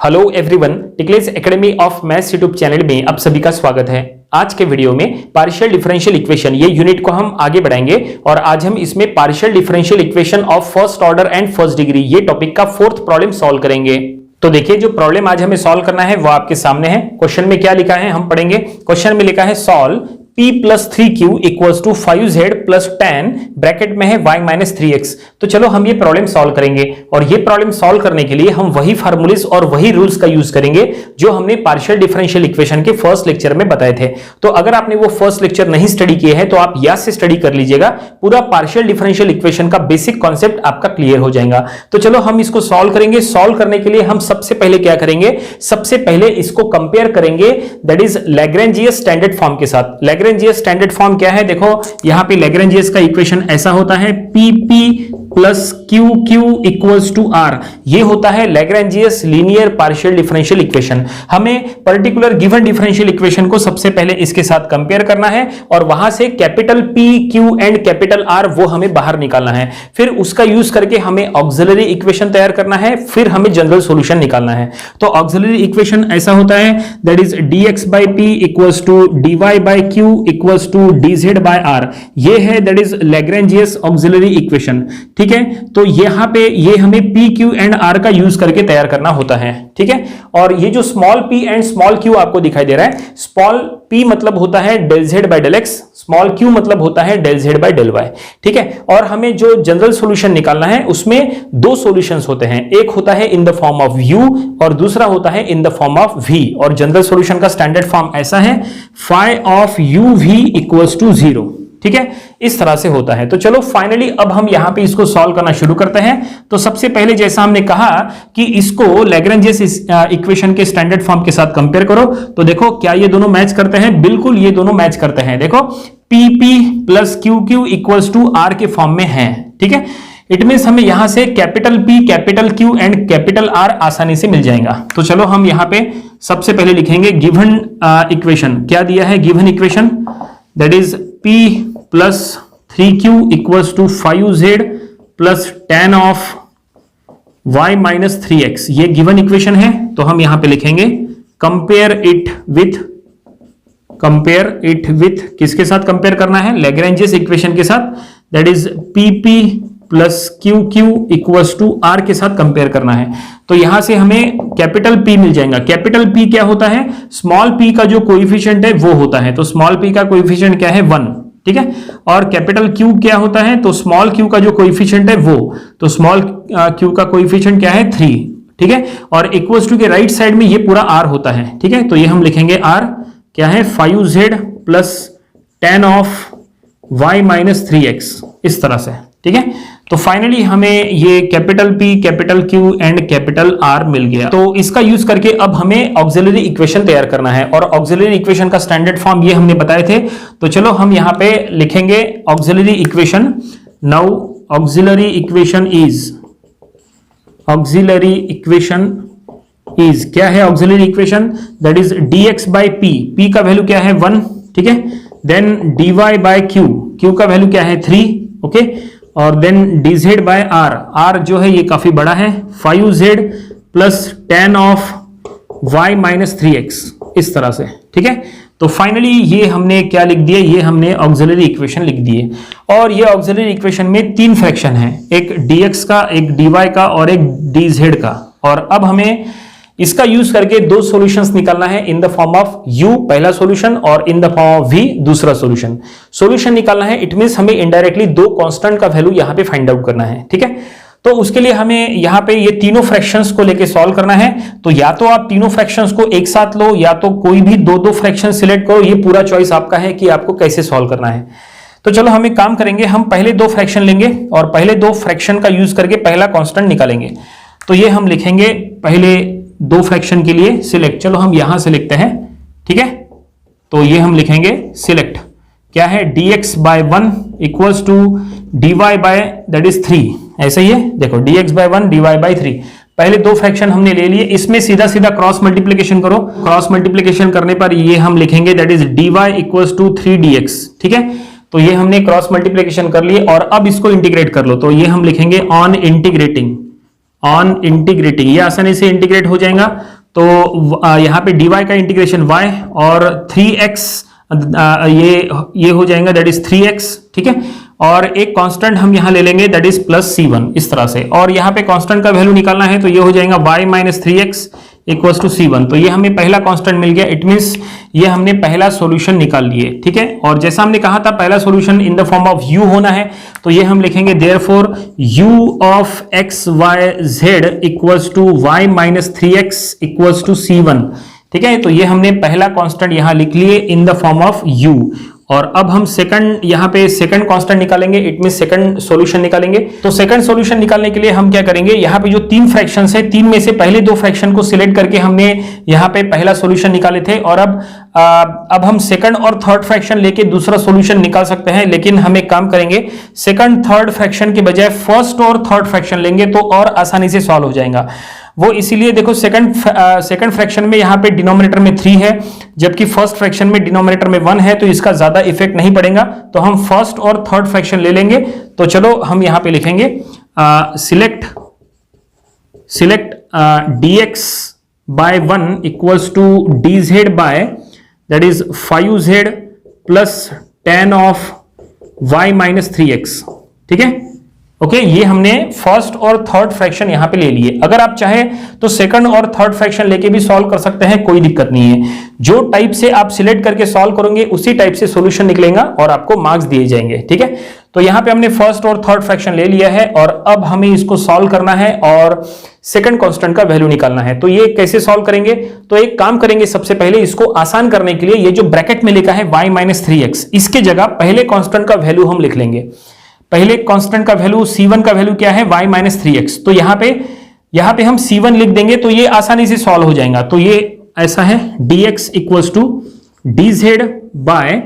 Hello everyone, टिकलेस academy of maths YouTube channel में आप सभी का स्वागत है। आज के वीडियो में पार्शियल डिफरेंशियल इक्वेशन ये यूनिट को हम आगे बढ़ाएंगे और आज हम इसमें partial differential equation of first order and first degree ये टॉपिक का फोर्थ प्रॉब्लम सॉल्व करेंगे। तो देखिए, जो प्रॉब्लम आज हमें सॉल्व करना है वो आपके सामने है। क्वेश्चन में क्या लिखा है हम पढ़ेंगे। क्वेश्चन में लिखा है solve p plus 3q equals to 5z plus 10 bracket में है y माइनस 3x। तो चलो हम ये प्रॉब्लम सॉल्व करेंगे और ये प्रॉब्लम सॉल्व करने के लिए हम वही फार्मूलेस और वही रूल्स का यूज करेंगे जो हमने पार्शियल डिफरेंशियल इक्वेशन के फर्स्ट लेक्चर में बताए थे। तो अगर आपने वो फर्स्ट लेक्चर नहीं स्टडी किए हैं तो आप यहाँ से स्टडी कर लीजिएगा, पूरा पार्शियल डिफरेंशियल इक्वेशन का बेसिक कॉन्सेप्ट आपका क्लियर हो जाएगा। तो चलो हम इसको सॉल्व करेंगे। सॉल्व करने के लिए हम सबसे पहले क्या करेंगे, सबसे पहले इसको कंपेयर करेंगे दैट इज लैग्रेंजियस स्टैंडर्ड फॉर्म के साथ। लैग्रेंजियस स्टैंडर्ड फॉर्म क्या है, देखो यहां पे लैग्रेंजियस का इक्वेशन ऐसा होता है PP plus QQ equals to R। ये होता है Lagrange's linear partial differential equation. हमें पर्टिकुलर गिवन डिफरेंशियल इक्वेशन को सबसे पहले इसके साथ कंपेयर करना है और वहां से capital P Q and capital R वो हमें बाहर निकालना है। फिर उसका यूज करके हमें ऑक्सिलरी इक्वेशन तैयार करना है, फिर हमें जनरल सॉल्यूशन निकालना है। तो ऑक्सिलरी इक्वेशन ऐसा होता है that is dx by p equals to dy by q equals to dz by r। ये है that is Lagrange's auxiliary equation. ठीक है, तो यहां पे ये हमें p q एंड r का यूज करके तैयार करना होता है। ठीक है, और ये जो small p and small q आपको दिखाई दे रहा है, स्मॉल p मतलब होता है del z by del x, small q मतलब होता है del z by del y। ठीक है, और हमें जो जनरल सॉल्यूशन निकालना है उसमें दो सॉल्यूशंस होते हैं, एक होता है in the form of u और दूसरा होता है in the form of v। और जनरल सॉल्यूशन का स्टैंडर्ड फॉर्म ऐसा है phi of uv equals to 0। ठीक है, इस तरह से होता है। तो चलो फाइनली अब हम यहां पे इसको सॉल्व करना शुरू करते हैं। तो सबसे पहले जैसा हमने कहा कि इसको लैग्रेंजियस इक्वेशन के स्टैंडर्ड फॉर्म के साथ कंपेयर करो, तो देखो क्या ये दोनों मैच करते हैं। बिल्कुल ये दोनों मैच करते हैं। देखो PP plus QQ equals to R के फॉर्म में है। ठीक है, इट मींस हमें यहां से capital P capital Q and capital R आसानी से मिल जाएगा। तो चलो हम यहां पे सबसे पहले लिखेंगे गिवन इक्वेशन। क्या दिया है given equation, that is P plus 3Q equals to 5Z plus 10 of y minus 3x। ये गिवन इक्वेशन है। तो हम यहां पे लिखेंगे कंपेयर इट विथ किसके साथ कंपेयर करना है, लैग्रेंजियस इक्वेशन के साथ, that is PP plus QQ equals to R के साथ कंपेयर करना है। तो यहां से हमें कैपिटल P मिल जाएगा। कैपिटल P क्या होता है, स्मॉल p का जो कोएफिशिएंट है वो होता है। तो स्मॉल p का कोएफिशिएंट क्या है 1। ठीक है, और कैपिटल Q क्या होता है, तो स्मॉल q का जो कोएफिशिएंट है वो, तो स्मॉल q का कोएफिशिएंट क्या है 3। ठीक है, और इक्वल्स टू के राइट साइड में ये पूरा R होता है। ठीक है, तो ये हम लिखेंगे R क्या है 5Z plus 10 of y minus 3x, इस तरह से। ठीक है, तो फाइनली हमें ये capital P capital Q and capital R मिल गया। तो इसका यूज करके अब हमें ऑक्सिलरी इक्वेशन तैयार करना है और ऑक्सिलरी इक्वेशन का स्टैंडर्ड फॉर्म ये हमने बताए थे। तो चलो हम यहां पे लिखेंगे auxiliary equation. Now auxiliary equation is क्या है, auxiliary equation that is dx by p का वैल्यू क्या है 1। ठीक है, देन dy बाय q का वैल्यू क्या है 3। ओके, और देन dz बाय r जो है ये काफी बड़ा है 5z plus 10 of y minus 3x, इस तरह से। ठीक है, तो फाइनली ये हमने क्या लिख दिया, ये हमने ऑक्सिलरी इक्वेशन लिख दिए। और ये ऑक्सिलरी इक्वेशन में 3 फ्रैक्शन है, एक dx का, एक dy का और एक dz का। और अब हमें इसका यूज करके दो सॉल्यूशंस निकालना है, in the form of u पहला सॉल्यूशन और इन द फॉर्म ऑफ v दूसरा सॉल्यूशन। सॉल्यूशन निकालना है, इट मींस हमें इनडायरेक्टली दो कांस्टेंट का वैल्यू यहां पे फाइंड आउट करना है। ठीक है, तो उसके लिए हमें यहां पे ये तीनों फ्रैक्शंस को लेके सॉल्व करना है। तो या तो आप तीनों फ्रैक्शंस को एक साथ लो या तो कोई भी दो फ्रैक्शन सिलेक्ट करो, ये पूरा चॉइस आपका है कि आपको कैसे सॉल्व करना है। तो चलो हम एक काम करेंगे, हम पहले दो फ्रैक्शन लेंगे और पहले दो फ्रैक्शन का यूज करके पहला कांस्टेंट निकालेंगे। तो ये हम लिखेंगे पहले दो फ्रैक्शन के लिए सिलेक्ट। चलो हम यहां से लिखते हैं। ठीक है, तो ये हम लिखेंगे सिलेक्ट क्या है dx by 1 equals to dy by that is 3। ऐसा ही है, देखो dx बाय 1 dy बाय 3। पहले दो फ्रैक्शन हमने ले लिए, इसमें सीधा सीधा क्रॉस मल्टीप्लिकेशन करो। क्रॉस मल्टीप्लिकेशन करने पर ये हम लिखेंगे that is dy equals to 3dx। ठीक है, तो ये हमने क्रॉस मल्टीप्लिकेशन कर लिए और अब इसको इंटीग्रेट कर लो। तो ये हम लिखेंगे ऑन इंटीग्रेटिंग, ये आसानी से इंटीग्रेट हो जाएगा। तो यहाँ पे dy का इंटीग्रेशन y और 3x ये हो जाएगा, दैट इज 3x, ठीक है। और एक कांस्टेंट हम यहां ले लेंगे, दैट इज प्लस c1, इस तरह से। और यहां पे कांस्टेंट का वैल्यू निकालना है तो ये हो जाएगा y minus 3x equals to c1। तो ये हमें पहला कांस्टेंट मिल गया, इट मींस ये हमने पहला सॉल्यूशन निकाल लिए, ठीक है। और जैसा हमने कहा था पहला solution in the form of u होना है, तो ये हम लिखेंगे therefore u of x y z equals to y minus 3x equals to c1, ठीक है। तो ये हमने पहला कांस्टेंट यहां लिख लिए इन द फॉर्म ऑफ u। और अब हम सेकंड, यहां पे सेकंड कांस्टेंट निकालेंगे, इट मीन सेकंड सॉल्यूशन निकालेंगे। तो सेकंड सॉल्यूशन निकालने के लिए हम क्या करेंगे, यहां पे जो तीन फ्रैक्शंस है, तीन में से पहले दो फ्रैक्शन को सिलेक्ट करके हमने यहां पे पहला सॉल्यूशन निकाले थे। और अब हम सेकंड और थर्ड फ्रैक्शन लेके दूसरा सॉल्यूशन निकाल सकते हैं, लेकिन हम एक काम करेंगे, सेकंड थर्ड फ्रैक्शन के बजाय फर्स्ट और थर्ड फ्रैक्शन लेंगे तो और आसानी से सॉल्व हो जाएगा वो। इसीलिए देखो सेकंड फ्रैक्शन में यहाँ पे डिनोमिनेटर में 3 है, जबकि फर्स्ट फ्रैक्शन में डिनोमिनेटर में 1 है, तो इसका ज्यादा इफेक्ट नहीं पड़ेगा। तो हम फर्स्ट और थर्ड फ्रैक्शन ले लेंगे। तो चलो हम यहाँ पे लिखेंगे select dx by 1 equals to dz by that is 5z plus tan of y minus 3x, ठीक है। ओके, ये हमने फर्स्ट और थर्ड फ्रैक्शन यहां पे ले लिए। अगर आप चाहे तो सेकंड और थर्ड फ्रैक्शन लेके भी सॉल्व कर सकते हैं, कोई दिक्कत नहीं है। जो टाइप से आप सिलेक्ट करके सॉल्व करोगे उसी टाइप से सॉल्यूशन निकलेगा और आपको मार्क्स दिए जाएंगे, ठीक है। तो यहां पे हमने फर्स्ट और थर्ड फ्रैक्शन ले लिया है और अब हमें इसको सॉल्व करना है और सेकंड कांस्टेंट का वैल्यू निकालना है। तो ये कैसे सॉल्व करेंगे, तो एक काम करेंगे, सबसे पहले इसको आसान करने के लिए ये जो ब्रैकेट में लिखा है y माइनस 3x, इसके जगह पहले कांस्टेंट का वैल्यू हम लिख लेंगे। पहले कांस्टेंट का वैल्यू c1 का वैल्यू क्या है, y माइनस 3x। तो यहां पे हम c1 लिख देंगे तो ये आसानी से सॉल्व हो जाएगा। तो ये ऐसा है dx equals to dz by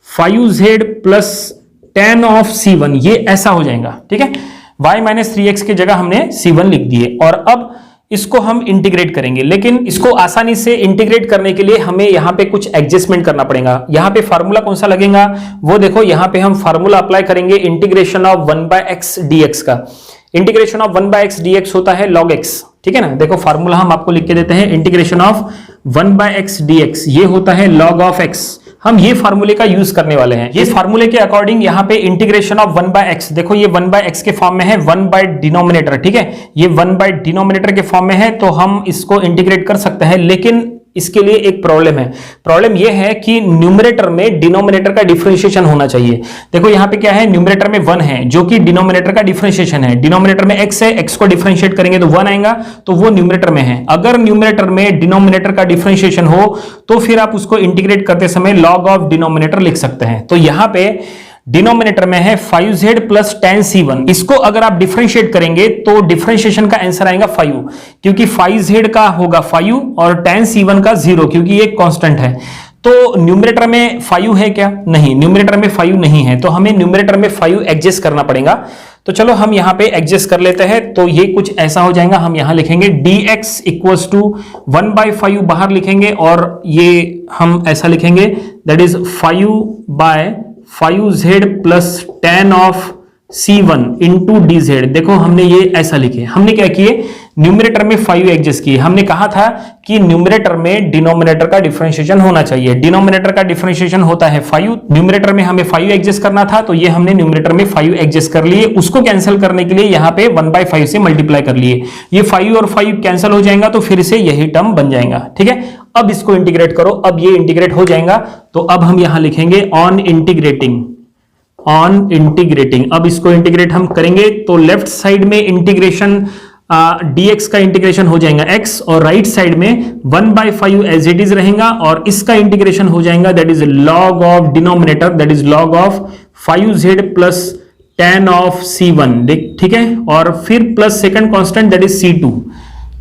5z plus tan of c1, ये ऐसा हो जाएगा, ठीक है। y माइनस 3x की जगह हमने c1 लिख दिए और अब इसको हम इंटीग्रेट करेंगे, लेकिन इसको आसानी से इंटीग्रेट करने के लिए हमें यहाँ पे कुछ एडजस्टमेंट करना पड़ेगा। यहाँ पे फार्मूला कौन सा लगेगा वो देखो, यहाँ पे हम फार्मूला अप्लाई करेंगे इंटीग्रेशन ऑफ 1/x dx का। इंटीग्रेशन ऑफ 1/x dx होता है log x, ठीक है ना। देखो फार्मूला हम आपको लिख के देते हैं, इंटीग्रेशन ऑफ 1/x dx ये होता है log ऑफ x। हम ये फार्मूले का यूज करने वाले हैं। ये फार्मूले के अकॉर्डिंग यहाँ पे इंटीग्रेशन ऑफ 1/x, देखो ये 1/x के फॉर्म में है, 1/डिनोमिनेटर, ठीक है। ये 1/डिनोमिनेटर के फॉर्म में है तो हम इसको इंटीग्रेट कर सकते हैं, लेकिन इसके लिए एक प्रॉब्लम है। प्रॉब्लम यह है कि न्यूमरेटर में डिनोमिनेटर का डिफरेंशिएशन होना चाहिए। देखो यहाँ पे क्या है, न्यूमरेटर में 1 है जो कि डिनोमिनेटर का डिफरेंशिएशन है। डिनोमिनेटर में x है, x को डिफरेंशिएट करेंगे तो 1 आएगा, तो वो न्यूमरेटर में है। अगर न्यूमरेटर में डिनोमिनेटर का डिफरेंशिएशन हो तो फिर आप उसको इंटीग्रेट करते समय log ऑफ डिनोमिनेटर लिख सकते हैं। तो यहाँ पे डिनोमिनेटर में है 5z प्लस tan c1, इसको अगर आप डिफरेंशिएट करेंगे तो डिफरेंशिएशन का आंसर आएगा 5, क्योंकि 5z का होगा 5 और tan c1 का 0, क्योंकि ये कांस्टेंट है। तो न्यूमरेटर में 5 है क्या, नहीं, न्यूमरेटर में 5 नहीं है, तो हमें न्यूमरेटर में 5 एडजस्ट करना पड़ेगा। तो चलो हम यहां पे एडजस्ट कर लेते हैं। तो ये कुछ ऐसा हो जाएगा, हम यहां लिखेंगे dx इक्वल्स टू 1/5 बाहर लिखेंगे और ये हम ऐसा लिखेंगे that is 5/5z plus tan of c1 into dz। देखो हमने ये ऐसा लिखे, हमने क्या किए, न्यूमरेटर में 5 एडजस्ट किए। हमने कहा था कि न्यूमरेटर में डिनोमिनेटर का डिफरेंशिएशन होना चाहिए। डिनोमिनेटर का डिफरेंशिएशन होता है 5, न्यूमरेटर में हमें 5 एडजस्ट करना था, तो ये हमने न्यूमरेटर में 5 एडजस्ट कर लिए। उसको कैंसिल करने के लिए यहाँ पे 1/5 से मल्टीप्लाई कर लिए। ये 5 और 5 कैंसिल हो जाएगा तो फिर से यही टर्म बन जाएगा, ठीक है। अब इसको इंटीग्रेट करो, अब ये इंटीग्रेट हो जाएगा। तो अब हम यहां लिखेंगे ऑन इंटीग्रेटिंग। अब इसको इंटीग्रेट हम करेंगे तो लेफ्ट साइड में इंटीग्रेशन dx का इंटीग्रेशन हो जाएगा x और राइट साइड में 1/5 एज इट इज रहेगा और इसका इंटीग्रेशन हो जाएगा that is log of denominator, that is log of 5z plus tan of c1, ठीक है। और फिर plus second constant that is c2,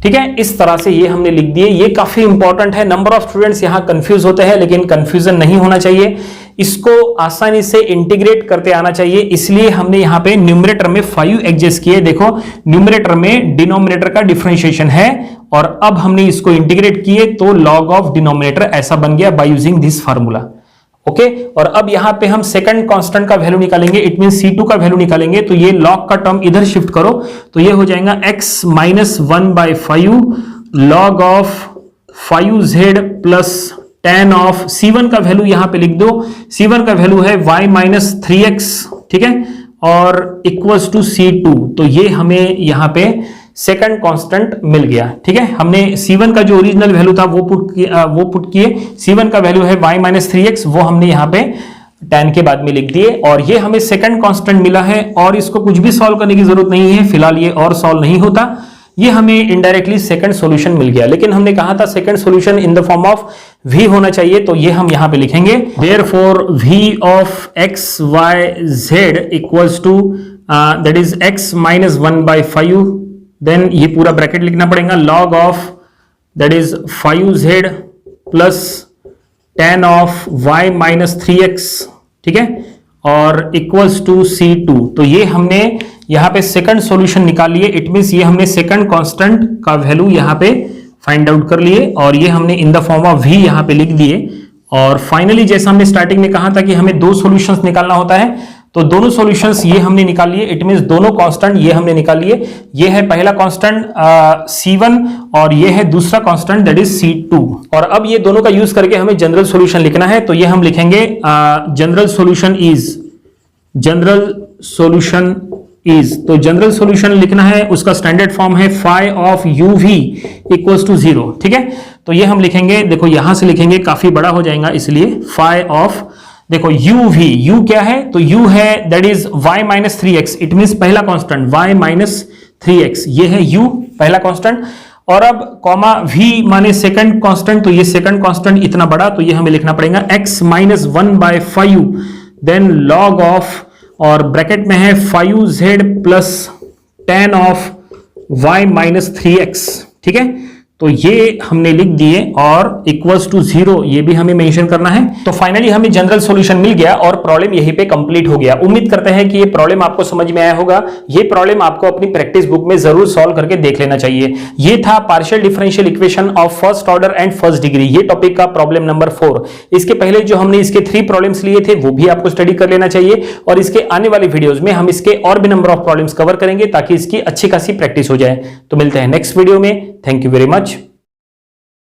ठीक है। इस तरह से ये हमने लिख दिए। ये काफी इंपॉर्टेंट है, नंबर ऑफ स्टूडेंट्स यहां कंफ्यूज होते हैं, लेकिन कंफ्यूजन नहीं होना चाहिए। इसको आसानी से इंटीग्रेट करते आना चाहिए, इसलिए हमने यहां पे न्यूमरेटर में 5 एडजस्ट किए। देखो न्यूमरेटर में डिनोमिनेटर का डिफरेंशिएशन है और अब हमने इसको इंटीग्रेट किए तो log ऑफ डिनोमिनेटर ऐसा बन गया by using this formula, okay. और अब यहां पे हम सेकंड कांस्टेंट का वैल्यू निकालेंगे, इट मीन c2 का वैल्यू निकालेंगे। तो ये log का टर्म इधर शिफ्ट करो तो ये हो जाएगा x minus 1/5 log of 5z plus tan of c1 का वैल्यू यहां पे लिख दो। c1 का वैल्यू है y माइनस 3x, ठीक है, और इक्वल्स टू c2। तो ये हमें यहां पे सेकंड कांस्टेंट मिल गया, ठीक है। हमने c1 का जो ओरिजिनल वैल्यू था वो पुट किए। c1 का वैल्यू है y माइनस 3x, वो हमने यहां पे tan के बाद में लिख दिए, और ये हमें सेकंड कांस्टेंट मिला है। और इसको कुछ भी सॉल्व करने की जरूरत नहीं है, फिलहाल ये और सॉल्व नहीं होता, ये हमें इनडायरेक्टली सेकंड सॉल्यूशन मिल गया। लेकिन हमने कहा था second solution in the form of v होना चाहिए, तो ये हम यहां पे लिखेंगे therefore v of x y z equals to that is x minus 1/5, then ये पूरा ब्रैकेट लिखना पड़ेगा, log of that is 5z plus tan of y minus 3x, ठीक है, और इक्वल्स टू c2। तो ये हमने यहां पे सेकंड सॉल्यूशन निकाल लिए। इट मींस ये हमने सेकंड कांस्टेंट का वैल्यू यहां पे फाइंड आउट कर लिए, और ये हमने इन द फॉर्म ऑफ v यहां पे लिख दिए। और फाइनली जैसा हमने स्टार्टिंग में कहा था कि हमें दो सॉल्यूशंस निकालना होता है, तो दोनों सॉल्यूशंस ये हमने निकाल लिए। इट मींस दोनों कांस्टेंट ये हमने निकाल लिए। ये है पहला कांस्टेंट c1 और ये है दूसरा कांस्टेंट दैट इज c2। और अब ये दोनों का यूज करके हमें जनरल सॉल्यूशन लिखना है, तो ये हम लिखेंगे जनरल सॉल्यूशन इज, तो जनरल सॉल्यूशन लिखना है, उसका स्टैंडर्ड फॉर्म है phi of uv equals to 0, ठीक है। तो ये हम लिखेंगे, देखो यहां से लिखेंगे काफी बड़ा हो जाएगा, इसलिए phi ऑफ, देखो u क्या है, तो u है that is y minus 3x, it means पहला कांस्टेंट y माइनस 3x, ये है u पहला कांस्टेंट। और अब कॉमा v माने सेकंड कांस्टेंट, तो ये सेकंड कांस्टेंट इतना बड़ा, तो ये हमें लिखना पड़ेगा x minus 1/5, then log of, और ब्रैकेट में है 5z plus tan of y minus 3x, ठीक है। तो ये हमने लिख दिए, और इक्वल्स टू 0 ये भी हमें मेंशन करना है। तो फाइनली हमें जनरल सॉल्यूशन मिल गया और प्रॉब्लम यहीं पे कंप्लीट हो गया। उम्मीद करते हैं कि ये प्रॉब्लम आपको समझ में आया होगा। ये प्रॉब्लम आपको अपनी प्रैक्टिस बुक में जरूर सॉल्व करके देख लेना चाहिए। ये था partial differential equation of first order and first degree, ये टॉपिक का प्रॉब्लम नंबर 4। इसके पहले जो हमने इसके 3 प्रॉब्लम्स लिए थे वो भी आपको स्टडी कर लेना चाहिए, और इसके आने वाली वीडियोज में हम इसके और भी नंबर ऑफ प्रॉब्लम्स कवर करेंगे ताकि इसकी अच्छी खासी प्रैक्टिस हो जाए। तो मिलते हैं नेक्स्ट वीडियो में। Thank you very much.